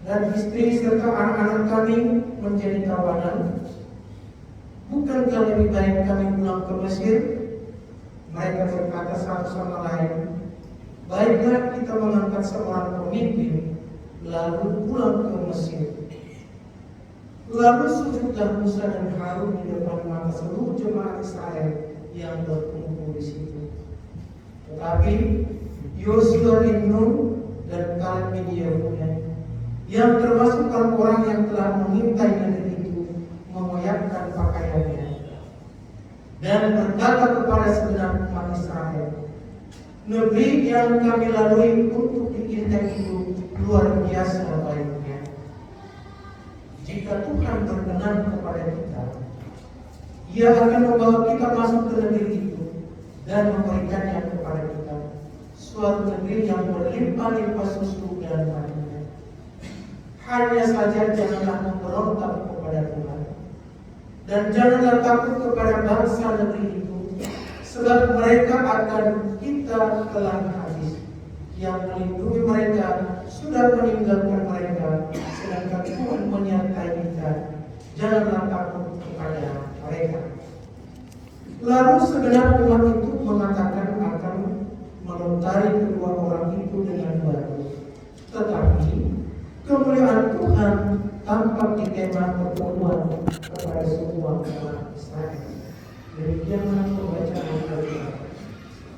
dan istri serta anak-anak kami menjadi tawanan. Bukankah lebih baik kami pulang ke Mesir? Mereka berkata satu sama lain, baiklah kita mengangkat seorang pemimpin lalu pulang ke Mesir. Lalu sujudlah Musa dan Harun di depan mata seluruh jemaat Israel yang berkumpul di situ. Tetapi Yosua bin Nun dan Kaleb bin Yefune yang termasuk orang yang telah mengintai negeri itu mengoyakkan pakaiannya dan berkata kepada segenap umat Israel, negeri yang kami lalui untuk diintai itu luar biasa baiknya. Jika Tuhan berkenan kepada kita, Ia akan membawa kita masuk ke negeri itu dan memberikannya kepada kita, suatu negeri yang berlimpah-limpah susu dan manisnya. Hanya saja janganlah memberontak kepada Tuhan, dan janganlah takut kepada bangsa negeri itu, sebab mereka akan kita telan habis. Yang melindungi mereka sudah meninggalkan mereka, sedangkan Tuhan menyertai kita. Janganlah takut kepada mereka. Lalu segenap umat itu mengatakan akan melontari kedua orang itu dengan batu. Tetapi kemuliaan Tuhan tampak di kemah pertemuan kepada semua umat Israel. Demikianlah pembacaan Al-Quran.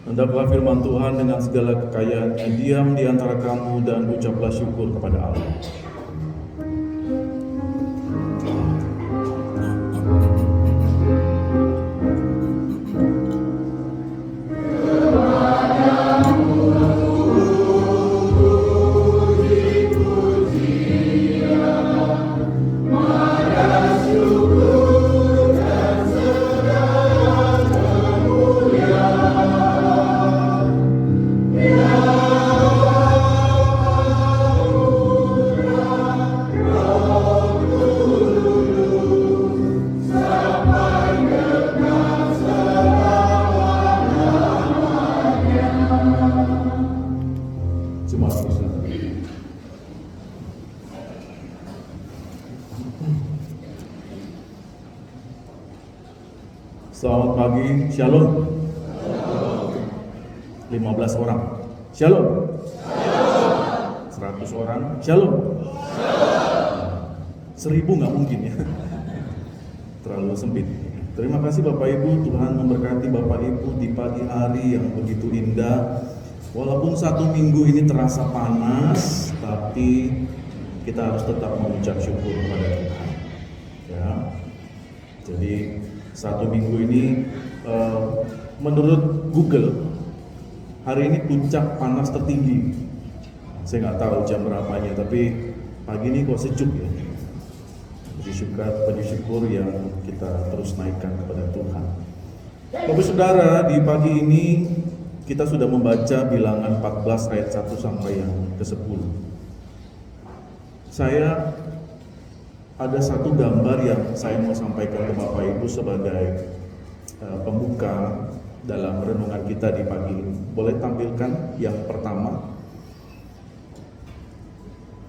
Hendaklah firman Tuhan dengan segala kekayaannya diam di antara kamu dan ucaplah syukur kepada Allah. Selamat pagi, Shalom. 15 orang, Shalom. 100 orang, Shalom. 1000 nggak mungkin ya, terlalu sempit. Terima kasih Bapak Ibu, Tuhan memberkati Bapak Ibu di pagi hari yang begitu indah. Walaupun satu minggu ini terasa panas, tapi kita harus tetap mengucap syukur kepada Tuhan. Ya, jadi satu minggu ini menurut Google hari ini puncak panas tertinggi. Saya nggak tahu jam berapanya, tapi pagi ini kok sejuk ya. Puji syukur yang kita terus naikkan kepada Tuhan. Bapak Saudara, di pagi ini kita sudah membaca Bilangan 14 ayat 1 sampai yang ke-10. Saya ada satu gambar yang saya mau sampaikan ke Bapak Ibu sebagai pembuka dalam renungan kita di pagi ini. Boleh tampilkan yang pertama?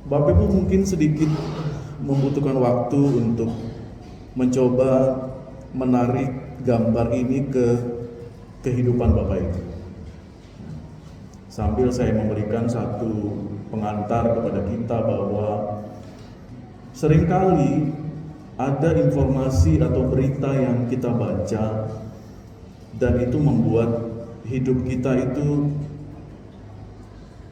Bapak Ibu mungkin sedikit membutuhkan waktu untuk mencoba menarik gambar ini ke kehidupan Bapak Ibu. Sambil saya memberikan satu pengantar kepada kita bahwa seringkali ada informasi atau berita yang kita baca dan itu membuat hidup kita itu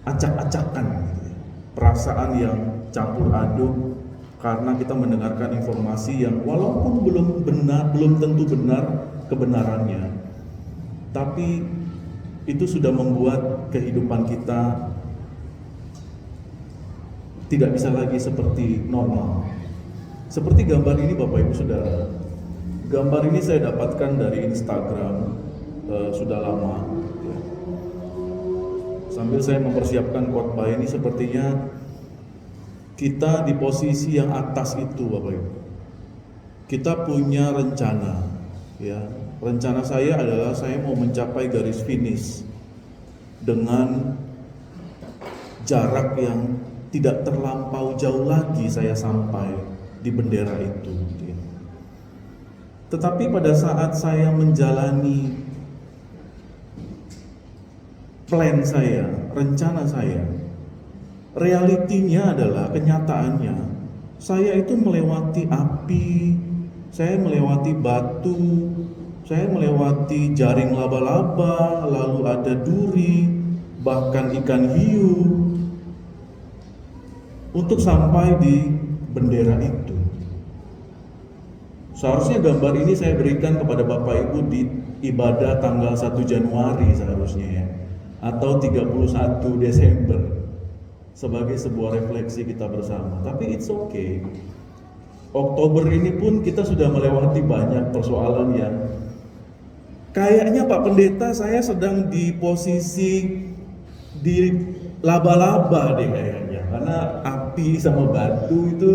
acak-acakan gitu ya. Perasaan yang campur aduk karena kita mendengarkan informasi yang walaupun belum tentu benar kebenarannya, tapi itu sudah membuat kehidupan kita tidak bisa lagi seperti normal. Seperti gambar ini Bapak Ibu Saudara. Gambar ini saya dapatkan dari Instagram sudah lama. Sambil saya mempersiapkan khotbah ini, sepertinya kita di posisi yang atas itu Bapak Ibu. Kita punya rencana, ya. Rencana saya adalah saya mau mencapai garis finish dengan jarak yang tidak terlampau jauh lagi saya sampai di bendera itu. Tetapi pada saat saya menjalani plan saya, rencana saya, realitinya adalah, kenyataannya, saya itu melewati api, saya melewati batu, saya melewati jaring laba-laba, lalu ada duri, bahkan ikan hiu, untuk sampai di bendera itu. Seharusnya gambar ini saya berikan kepada Bapak Ibu di ibadah tanggal 1 Januari seharusnya ya, atau 31 Desember, sebagai sebuah refleksi kita bersama. Tapi it's okay. Oktober ini pun kita sudah melewati banyak persoalan yang kayaknya Pak Pendeta saya sedang di posisi di laba-laba deh kayaknya, karena api sama batu itu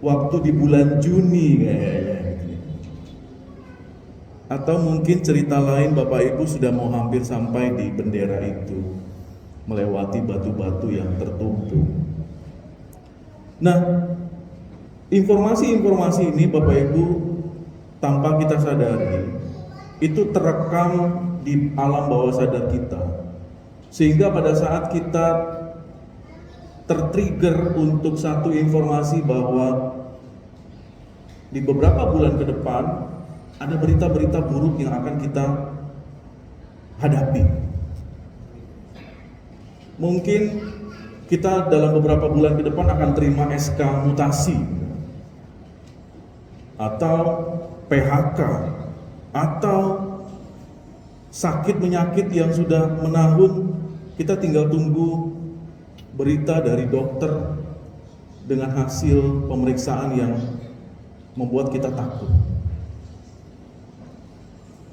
waktu di bulan Juni kayaknya. Atau mungkin cerita lain, Bapak Ibu sudah mau hampir sampai di bendera itu, melewati batu-batu yang tertumpuk. Nah, informasi-informasi ini Bapak Ibu, tanpa kita sadari, itu terekam di alam bawah sadar kita, sehingga pada saat kita tertrigger untuk satu informasi bahwa di beberapa bulan ke depan ada berita-berita buruk yang akan kita hadapi. Mungkin kita dalam beberapa bulan ke depan akan terima SK mutasi, atau PHK, atau sakit menyakit yang sudah menahun, kita tinggal tunggu berita dari dokter dengan hasil pemeriksaan yang membuat kita takut.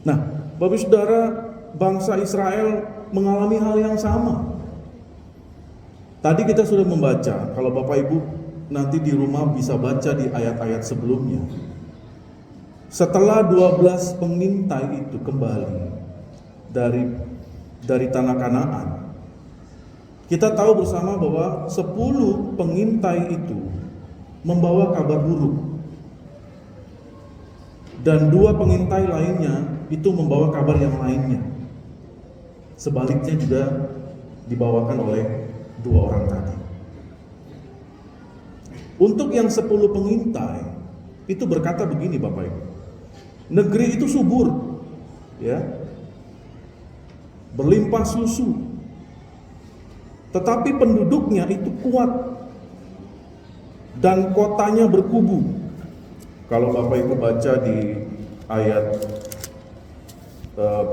Nah, Bapak Saudara, bangsa Israel mengalami hal yang sama. Tadi kita sudah membaca, kalau Bapak Ibu nanti di rumah bisa baca di ayat-ayat sebelumnya. Setelah 12 pengintai itu kembali dari tanah Kanaan, kita tahu bersama bahwa 10 pengintai itu membawa kabar buruk, dan 2 pengintai lainnya itu membawa kabar yang lainnya. Sebaliknya juga dibawakan oleh 2 orang tadi. Untuk yang 10 pengintai itu berkata begini Bapak Ibu, negeri itu subur, ya, berlimpah susu, tetapi penduduknya itu kuat dan kotanya berkubu. Kalau Bapak Ibu baca di ayat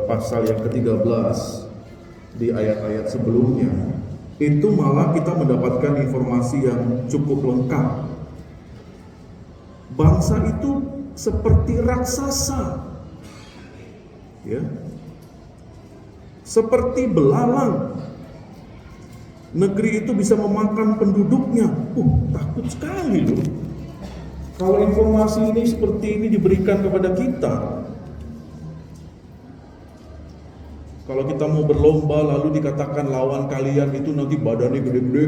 pasal yang ke-13, di ayat-ayat sebelumnya, itu malah kita mendapatkan informasi yang cukup lengkap. Bangsa itu seperti raksasa, ya, seperti belalang. Negeri itu bisa memakan penduduknya. Takut sekali loh. Kalau informasi ini seperti ini diberikan kepada kita. Kalau kita mau berlomba lalu dikatakan lawan kalian itu nanti badannya gede-gede,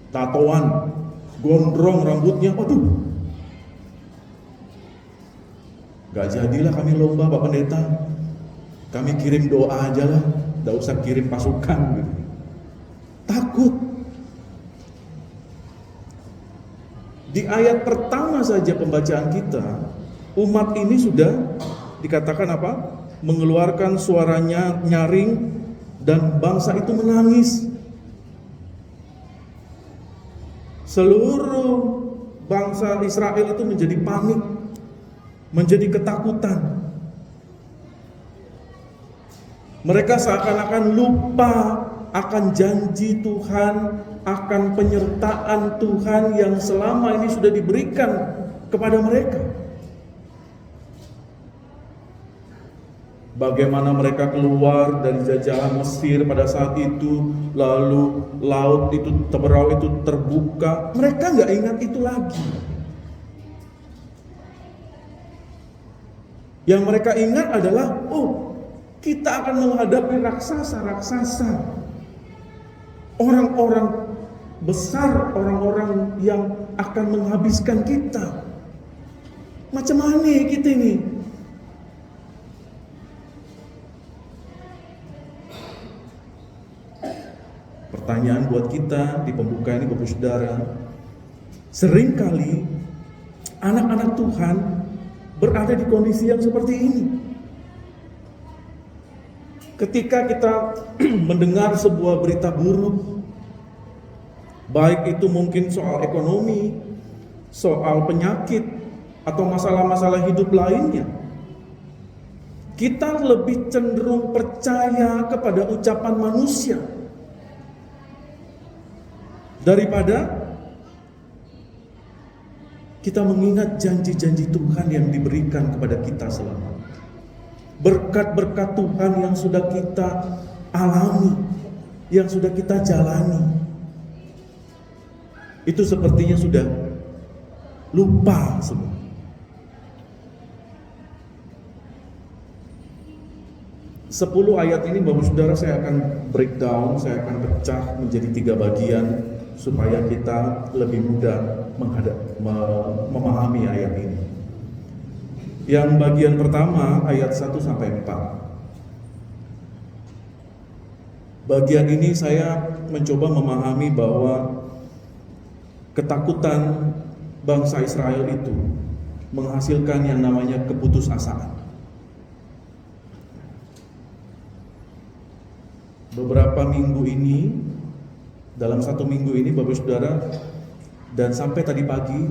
tatoan, gondrong rambutnya, gak jadilah kami lomba Pak Pendeta. Kami kirim doa aja lah, gak usah kirim pasukan gitu. Takut. Di ayat pertama saja pembacaan kita, umat ini sudah dikatakan apa? Mengeluarkan suaranya nyaring dan bangsa itu menangis. Seluruh bangsa Israel itu menjadi panik, menjadi ketakutan. Mereka seakan-akan lupa akan janji Tuhan, akan penyertaan Tuhan yang selama ini sudah diberikan kepada mereka. Bagaimana mereka keluar dari jajahan Mesir pada saat itu, lalu laut itu Teberau itu terbuka, mereka nggak ingat itu lagi. Yang mereka ingat adalah, kita akan menghadapi raksasa-raksasa, orang-orang besar orang-orang yang akan menghabiskan kita. Macam mana kita ini? Pertanyaan buat kita di pembuka ini, Bapak Saudara, seringkali anak-anak Tuhan berada di kondisi yang seperti ini. Ketika kita mendengar sebuah berita buruk, baik itu mungkin soal ekonomi, soal penyakit, atau masalah-masalah hidup lainnya, kita lebih cenderung percaya kepada ucapan manusia daripada kita mengingat janji-janji Tuhan yang diberikan kepada kita selama. Berkat-berkat Tuhan yang sudah kita alami, yang sudah kita jalani, itu sepertinya sudah lupa semua. Sepuluh ayat ini Bapak Saudara saya akan breakdown, saya akan pecah menjadi 3 bagian supaya kita lebih mudah memahami ayat ini. Yang bagian pertama ayat 1 sampai 4. Bagian ini saya mencoba memahami bahwa ketakutan bangsa Israel itu menghasilkan yang namanya keputusasaan. Beberapa minggu ini, dalam 1 minggu ini Bapak Saudara, dan sampai tadi pagi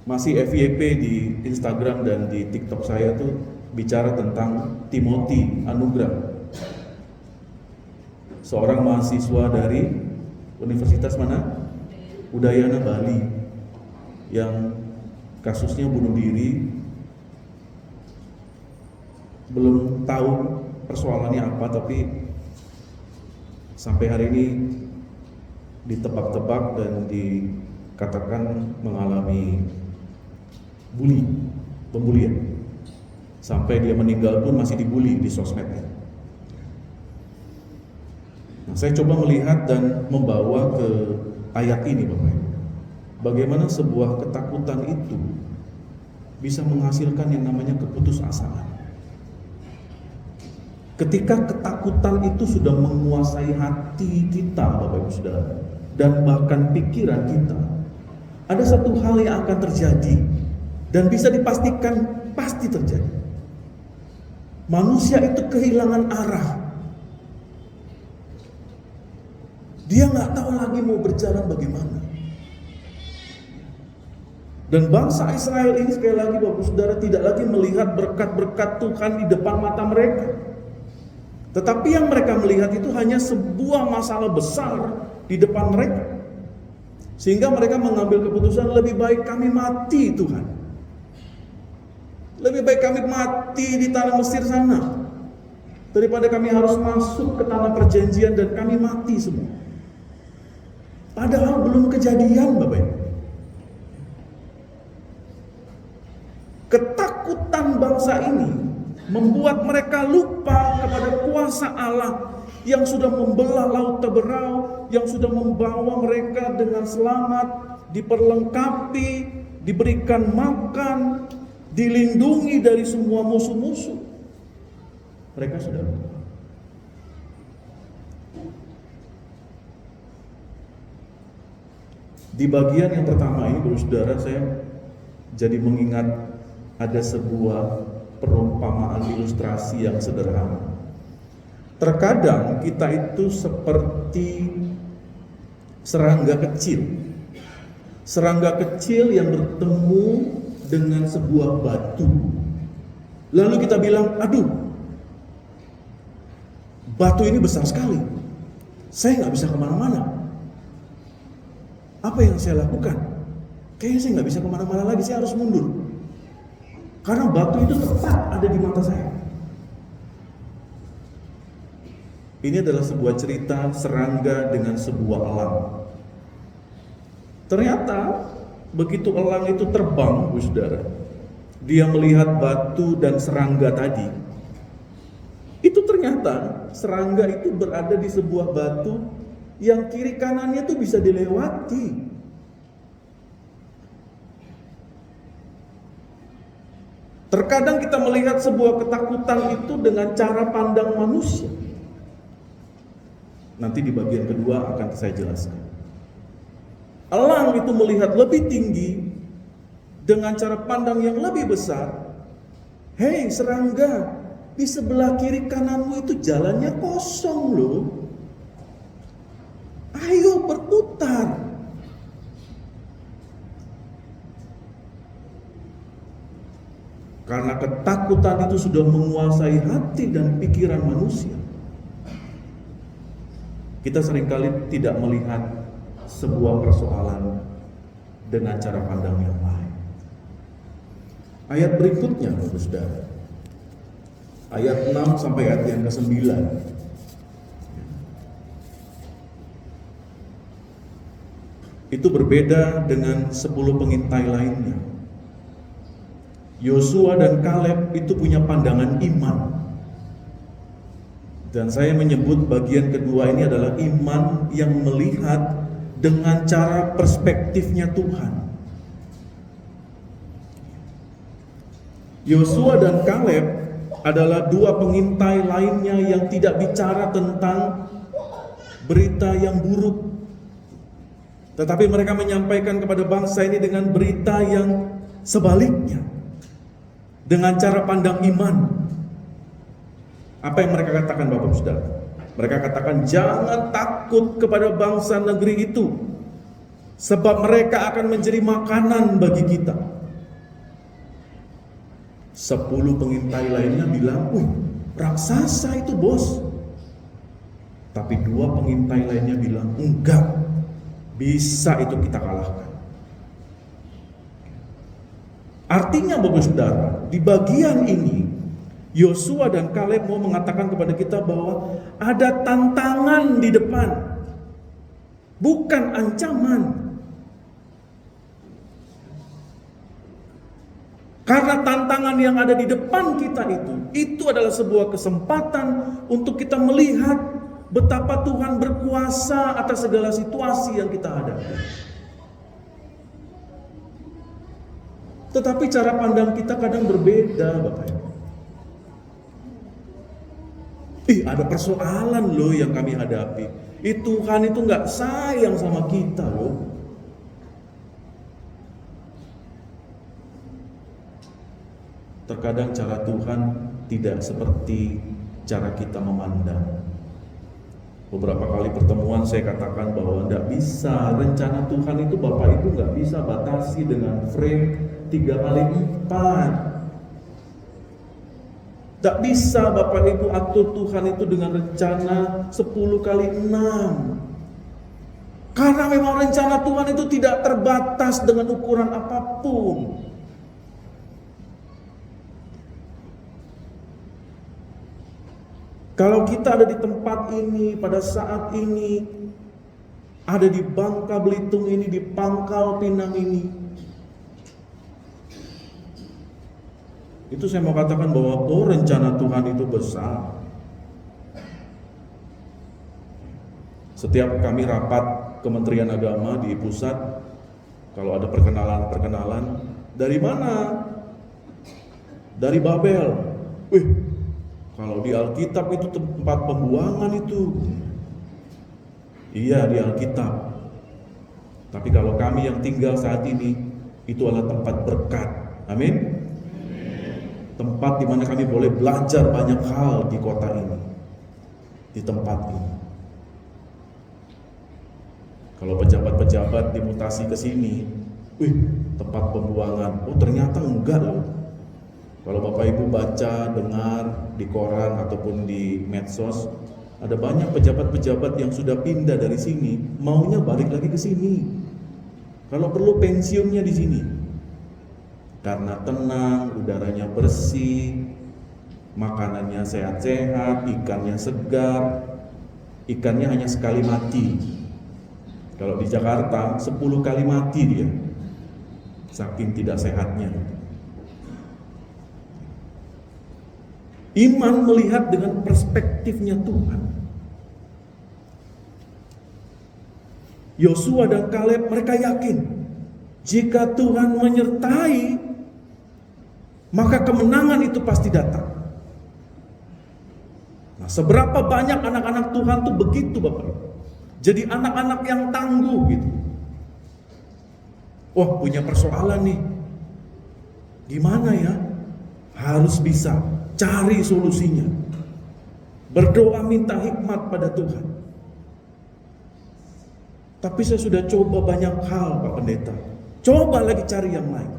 masih FYP di Instagram dan di TikTok saya tuh bicara tentang Timothy Anugrah, seorang mahasiswa dari Universitas mana? Udayana Bali, yang kasusnya bunuh diri. Belum tahu persoalannya apa, tapi sampai hari ini ditebak-tebak dan dikatakan mengalami pembulian. Sampai dia meninggal pun masih dibully di sosmednya. Nah, saya coba melihat dan membawa ke ayat ini, Bapak Ibu. Bagaimana sebuah ketakutan itu bisa menghasilkan yang namanya keputusasaan. Ketika ketakutan itu sudah menguasai hati kita, Bapak Ibu Saudara, dan bahkan pikiran kita, ada satu hal yang akan terjadi dan bisa dipastikan pasti terjadi. Manusia itu kehilangan arah. Dia nggak tahu lagi mau berjalan bagaimana. Dan bangsa Israel ini sekali lagi Bapak Saudara tidak lagi melihat berkat-berkat Tuhan di depan mata mereka. Tetapi yang mereka melihat itu hanya sebuah masalah besar di depan mereka. Sehingga mereka mengambil keputusan, lebih baik kami mati Tuhan. Lebih baik kami mati di tanah Mesir sana daripada kami harus masuk ke tanah perjanjian dan kami mati semua. Padahal belum kejadian, Bapak Ibu. Ketakutan bangsa ini membuat mereka lupa kepada kuasa Allah yang sudah membelah laut Teberau, yang sudah membawa mereka dengan selamat, diperlengkapi, diberikan makan, dilindungi dari semua musuh-musuh. Mereka sudah lupa. Di bagian yang pertama ini, Bapak Saudara, saya jadi mengingat ada sebuah perumpamaan ilustrasi yang sederhana. Terkadang kita itu seperti serangga kecil. Serangga kecil yang bertemu dengan sebuah batu. Lalu kita bilang, aduh, batu ini besar sekali. Saya nggak bisa kemana-mana. Apa yang saya lakukan? Kayaknya saya nggak bisa kemana-mana lagi, saya harus mundur. Karena batu itu tepat ada di mata saya. Ini adalah sebuah cerita serangga dengan sebuah elang. Ternyata begitu elang itu terbang, Saudara, dia melihat batu dan serangga tadi. Itu ternyata serangga itu berada di sebuah batu yang kiri kanannya tuh bisa dilewati. Terkadang kita melihat sebuah ketakutan itu dengan cara pandang manusia. Nanti di bagian kedua akan saya jelaskan. Elang itu melihat lebih tinggi dengan cara pandang yang lebih besar. Hei serangga, di sebelah kiri kananmu itu jalannya kosong loh. Ayo berputar. Karena ketakutan itu sudah menguasai hati dan pikiran manusia. Kita seringkali tidak melihat sebuah persoalan dengan cara pandang yang lain. Ayat berikutnya, Bapak Saudara. Ayat 6 sampai ayat yang ke-9. Itu berbeda dengan 10 pengintai lainnya. Yosua dan Kaleb itu punya pandangan iman. Dan saya menyebut bagian kedua ini adalah iman yang melihat dengan cara perspektifnya Tuhan. Yosua dan Kaleb adalah dua pengintai lainnya yang tidak bicara tentang berita yang buruk, tetapi mereka menyampaikan kepada bangsa ini dengan berita yang sebaliknya, dengan cara pandang iman. Apa yang mereka katakan, Bapak Saudara? Mereka katakan, jangan takut kepada bangsa negeri itu, sebab mereka akan menjadi makanan bagi kita. 10 pengintai lainnya bilang, wih, raksasa itu bos. Tapi 2 pengintai lainnya bilang, enggak, bisa itu kita kalahkan. Artinya Bapak Saudara, di bagian ini Yosua dan Kaleb mau mengatakan kepada kita bahwa ada tantangan di depan, bukan ancaman. Karena tantangan yang ada di depan kita itu adalah sebuah kesempatan untuk kita melihat betapa Tuhan berkuasa atas segala situasi yang kita hadapi. Tetapi cara pandang kita kadang berbeda, Bapak Ibu. Ada persoalan loh yang kami hadapi. Tuhan itu nggak sayang sama kita loh. Terkadang cara Tuhan tidak seperti cara kita memandang. Beberapa kali pertemuan saya katakan bahwa tidak bisa, rencana Tuhan itu Bapak Ibu nggak bisa batasi dengan frame 3x4. Tak bisa Bapak Ibu atur Tuhan itu dengan rencana 10x6. Karena memang rencana Tuhan itu tidak terbatas dengan ukuran apapun. Kalau kita ada di tempat ini, pada saat ini, ada di Bangka Belitung ini, di Pangkal Pinang ini, itu saya mau katakan bahwa rencana Tuhan itu besar. Setiap kami rapat Kementerian Agama di pusat, kalau ada perkenalan, dari mana? Dari Babel. Kalau di Alkitab itu tempat pembuangan itu. Iya, di Alkitab. Tapi kalau kami yang tinggal saat ini, itu adalah tempat berkat. Amin. Tempat di mana kami boleh belajar banyak hal di kota ini, di tempat ini. Kalau pejabat-pejabat dimutasi ke sini, tempat pembuangan. Ternyata enggak loh. Kalau Bapak Ibu baca, dengar di koran ataupun di medsos, ada banyak pejabat-pejabat yang sudah pindah dari sini, maunya balik lagi ke sini. Kalau perlu pensiunnya di sini. Karena tenang, udaranya bersih, makanannya sehat-sehat, ikannya segar, ikannya hanya sekali mati. Kalau di Jakarta 10 kali mati dia, saking tidak sehatnya. Iman melihat dengan perspektifnya Tuhan. Yosua dan Kaleb mereka yakin jika Tuhan menyertai, maka kemenangan itu pasti datang. Nah, seberapa banyak anak-anak Tuhan tuh begitu Bapak. Jadi anak-anak yang tangguh gitu. Wah, punya persoalan nih. Gimana ya? Harus bisa cari solusinya. Berdoa minta hikmat pada Tuhan. Tapi saya sudah coba banyak hal Pak Pendeta. Coba lagi cari yang lain.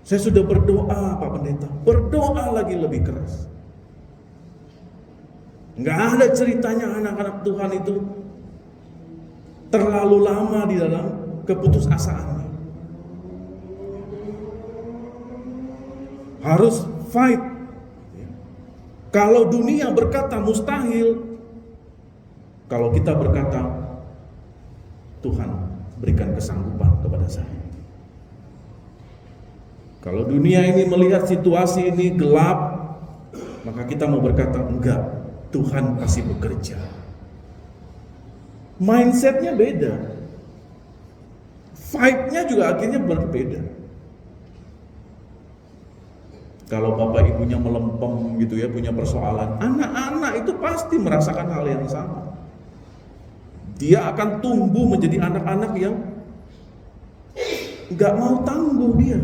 Saya sudah berdoa Pak Pendeta. Berdoa lagi lebih keras. Nggak ada ceritanya anak-anak Tuhan itu terlalu lama di dalam keputusasaannya. Harus fight. Kalau dunia berkata mustahil, kalau kita berkata Tuhan berikan kesanggupan kepada saya. Kalau dunia ini melihat situasi ini gelap, maka kita mau berkata enggak, Tuhan pasti bekerja. Mindsetnya beda, fight-nya juga akhirnya berbeda. Kalau bapak ibunya melempem gitu ya, punya persoalan, anak-anak itu pasti merasakan hal yang sama. Dia akan tumbuh menjadi anak-anak yang nggak mau tangguh dia.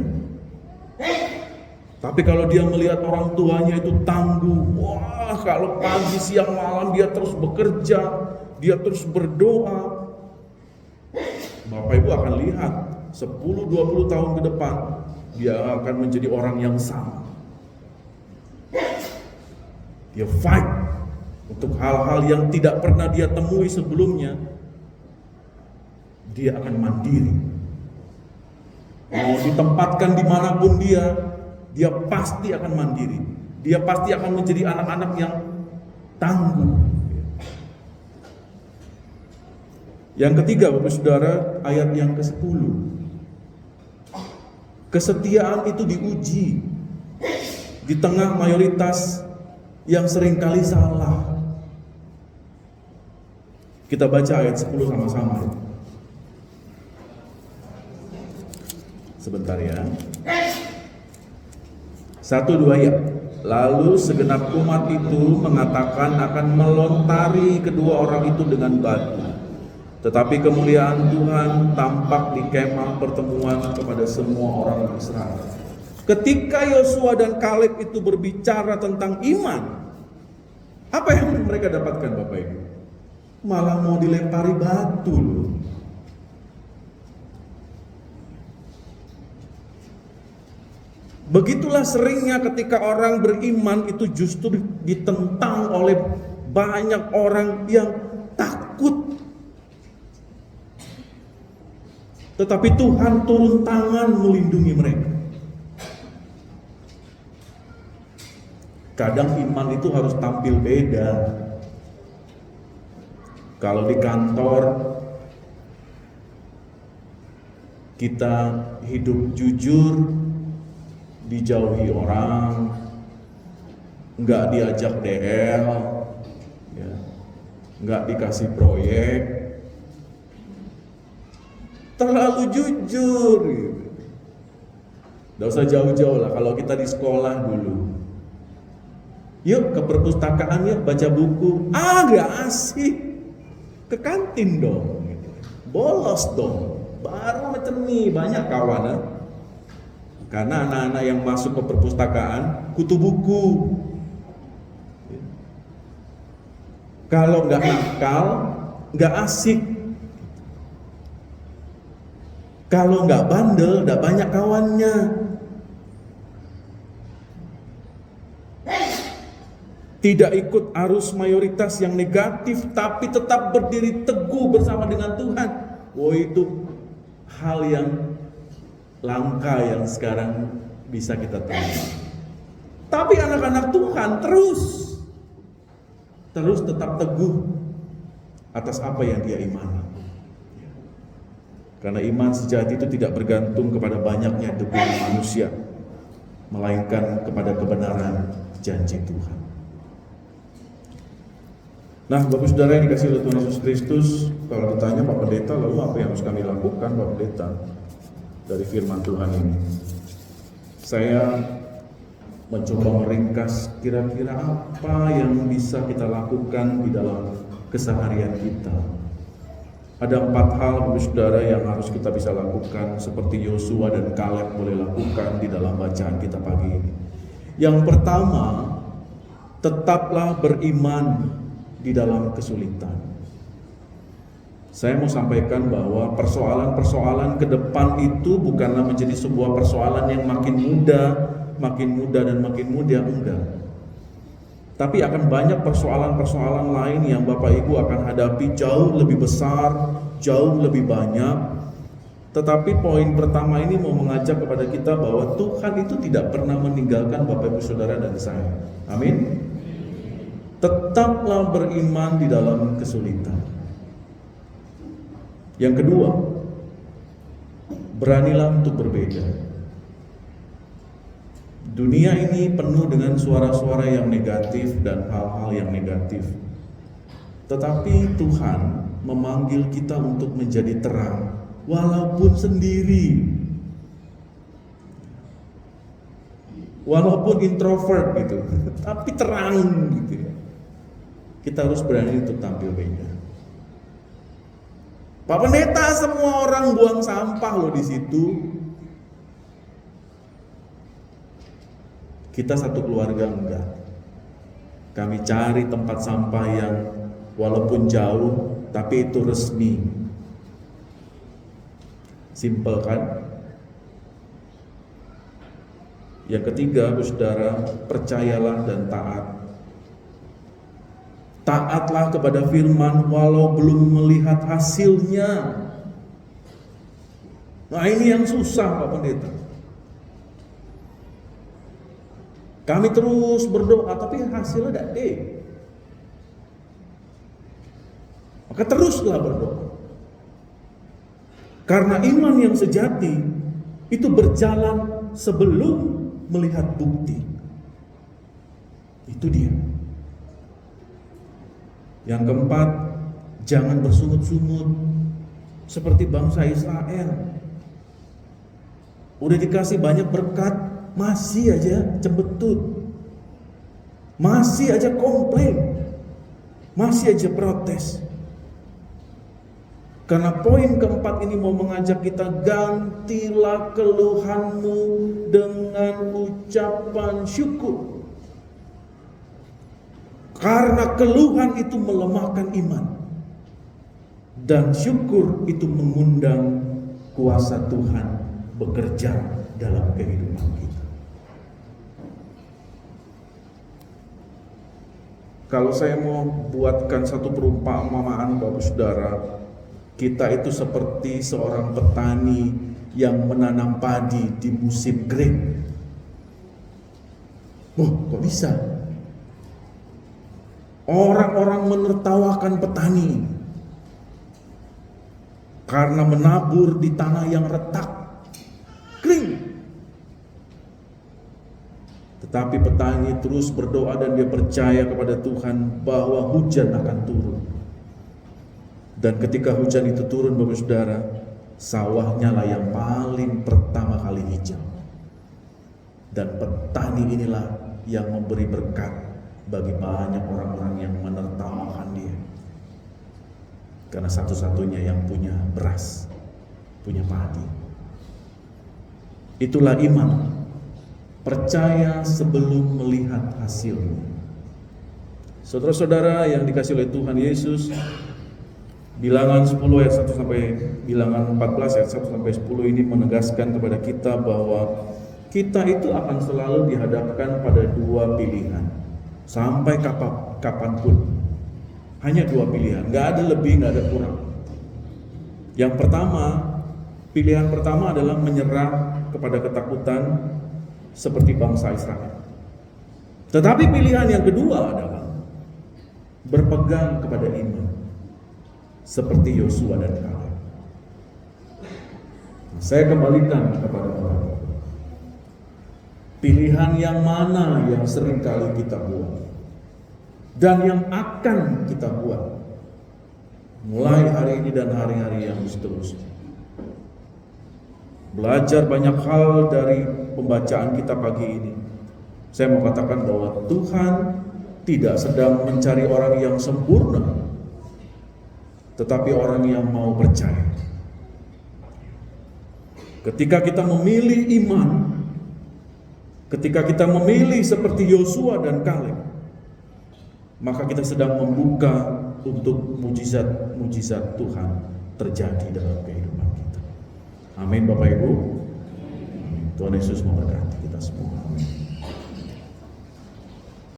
Tapi kalau dia melihat orang tuanya itu tangguh, wah kalau pagi siang malam dia terus bekerja, dia terus berdoa, bapak ibu akan lihat 10-20 tahun ke depan dia akan menjadi orang yang sama. Dia fight untuk hal-hal yang tidak pernah dia temui sebelumnya. Dia akan mandiri. Mau ditempatkan dimanapun dia pasti akan mandiri. Dia pasti akan menjadi anak-anak yang tangguh. Yang ketiga Bapak Saudara, ayat yang ke-10. Kesetiaan itu diuji di tengah mayoritas yang seringkali salah. Kita baca ayat 10 sama-sama. Sebentar ya. 1-2 ya. Lalu segenap umat itu mengatakan akan melontari kedua orang itu dengan batu. Tetapi kemuliaan Tuhan tampak di kemah pertemuan kepada semua orang Israel. Ketika Yosua dan Kaleb itu berbicara tentang iman, apa yang mereka dapatkan Bapak Ibu? Malah mau dilempari batu loh. Begitulah seringnya ketika orang beriman itu justru ditentang oleh banyak orang yang takut. Tetapi Tuhan turun tangan melindungi mereka. Kadang iman itu harus tampil beda. Kalau di kantor kita hidup jujur, dijauhi orang, nggak diajak DL, ya, nggak dikasih proyek, terlalu jujur. Gitu. Nggak usah jauh-jauh lah. Kalau kita di sekolah dulu, yuk ke perpustakaan yuk baca buku. Nggak asik, ke kantin dong, gitu. Bolos dong, baru macam nih banyak kawan. Karena anak-anak yang masuk ke perpustakaan kutu buku. Kalau nggak nakal, nggak asik. Kalau nggak bandel, nggak banyak kawannya. Tidak ikut arus mayoritas yang negatif, tapi tetap berdiri teguh bersama dengan Tuhan. Oh, itu hal yang langka yang sekarang bisa kita temui. Tapi anak-anak Tuhan terus tetap teguh atas apa yang dia imani. Karena iman sejati itu tidak bergantung kepada banyaknya debu manusia, melainkan kepada kebenaran janji Tuhan. Nah, Bapak Saudara yang dikasih oleh Tuhan Yesus Kristus, kalau ditanya Pak Pendeta, lalu apa yang harus kami lakukan Pak Pendeta dari firman Tuhan ini? Saya mencoba meringkas kira-kira apa yang bisa kita lakukan di dalam keseharian kita. Ada 4 hal Bapak Saudara yang harus kita bisa lakukan, seperti Yosua dan Kaleb boleh lakukan di dalam bacaan kita pagi ini. Yang pertama, tetaplah beriman di dalam kesulitan. Saya mau sampaikan bahwa persoalan-persoalan ke depan itu bukanlah menjadi sebuah persoalan yang makin muda dan makin muda, enggak. Tapi akan banyak persoalan-persoalan lain yang Bapak Ibu akan hadapi jauh lebih besar, jauh lebih banyak. Tetapi poin pertama ini mau mengajak kepada kita bahwa Tuhan itu tidak pernah meninggalkan Bapak Ibu Saudara dan saya. Amin. Tetaplah beriman di dalam kesulitan. Yang kedua, beranilah untuk berbeda. Dunia ini penuh dengan suara-suara yang negatif dan hal-hal yang negatif. Tetapi Tuhan memanggil kita untuk menjadi terang, walaupun sendiri. Walaupun introvert gitu, tapi terang gitu ya. Kita harus berani untuk tampil beda. Pak Pendeta, semua orang buang sampah loh di situ. Kita satu keluarga enggak. Kami cari tempat sampah yang walaupun jauh, tapi itu resmi. Simple kan? Yang ketiga, Saudara, percayalah dan taat. Taatlah kepada firman walau belum melihat hasilnya. Nah, ini yang susah Pak Pendeta. Kami terus berdoa tapi hasilnya tidak ada. Maka teruslah berdoa. Karena iman yang sejati itu berjalan sebelum melihat bukti. Itu dia. Yang keempat, jangan bersungut-sungut seperti bangsa Israel. Udah dikasih banyak berkat, masih aja cembetut, masih aja komplain, masih aja protes. Karena poin keempat ini mau mengajak kita, gantilah keluhanmu dengan ucapan syukur. Karena keluhan itu melemahkan iman, dan syukur itu mengundang kuasa Tuhan bekerja dalam kehidupan kita. Kalau saya mau buatkan satu perumpamaan Bapak Saudara, kita itu seperti seorang petani yang menanam padi di musim kering. Kok bisa? Orang-orang menertawakan petani karena menabur di tanah yang retak, kering. Tetapi petani terus berdoa dan dia percaya kepada Tuhan bahwa hujan akan turun. Dan ketika hujan itu turun Bapak Saudara, sawahnya lah yang paling pertama kali hijau. Dan petani inilah yang memberi berkat bagi banyak orang-orang yang menertawakan dia. Karena satu-satunya yang punya beras, punya padi. Itulah iman. Percaya sebelum melihat hasilnya. Saudara-saudara yang dikasih oleh Tuhan Yesus, Bilangan 10 ayat 1 sampai Bilangan 14 ayat 1 sampai 10 ini menegaskan kepada kita bahwa kita itu akan selalu dihadapkan pada 2 pilihan. Sampai kapanpun. Hanya 2 pilihan, nggak ada lebih, nggak ada kurang. Yang pertama, pilihan pertama adalah menyerah kepada ketakutan seperti bangsa Israel. Tetapi pilihan yang kedua adalah berpegang kepada iman seperti Yosua dan Kaleb. Saya kembalikan kepada Tuhan. Pilihan yang mana yang sering kali kita buat? dan yang akan kita buat mulai hari ini dan hari-hari yang seterusnya. Belajar banyak hal dari pembacaan kita pagi ini. Saya mau katakan bahwa Tuhan tidak sedang mencari orang yang sempurna, tetapi orang yang mau percaya. Ketika kita memilih iman, ketika kita memilih seperti Yosua dan Kaleb, maka kita sedang membuka untuk mujizat-mujizat Tuhan terjadi dalam kehidupan kita. Amin Bapak Ibu. Tuhan Yesus memberkati kita semua.